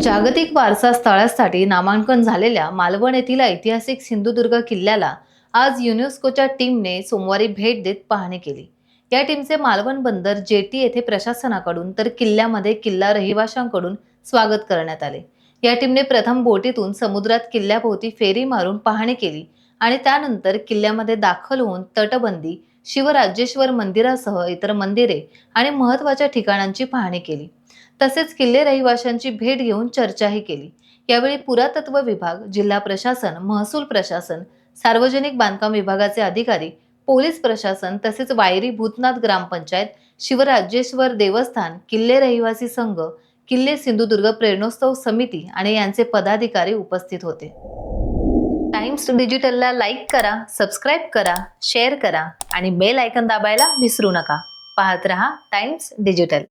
जागतिक वारसा स्थळासाठी नामांकन झालेल्या मालवण येथील ऐतिहासिक सिंधुदुर्ग किल्ल्याला आज युनेस्कोच्या टीमने सोमवारी भेट देत पाहणी केली। या टीमचे मालवण बंदर जेटी येथे प्रशासनाकडून तर किल्ल्यामध्ये किल्ला रहिवाशांकडून स्वागत करण्यात आले। या टीमने प्रथम बोटीतून समुद्रात किल्ल्याभोवती फेरी मारून पाहणी केली आणि त्यानंतर किल्ल्यामध्ये दाखल होऊन तटबंदी, शिवराज्येश्वर मंदिरासह इतर मंदिरे आणि महत्त्वाच्या ठिकाणांची पाहणी केली। तसेच किल्ले रहिवाशांची भेट घेऊन चर्चाही केली। यावेळी पुरातत्व विभाग, जिल्हा प्रशासन, महसूल प्रशासन, सार्वजनिक बांधकाम विभागाचे अधिकारी, पोलीस प्रशासन तसेच वायरी भूतनाथ ग्रामपंचायत, शिवराज्येश्वर देवस्थान, किल्ले रहिवासी संघ, किल्ले सिंधुदुर्ग प्रेरणोत्सव समिती आणि यांचे पदाधिकारी उपस्थित होते। टाइम्स डिजिटलला लाईक करा, सबस्क्राइब करा, शेअर करा आणि बेल आयकॉन दाबायला विसरू नका। पाहत रहा टाइम्स डिजिटल।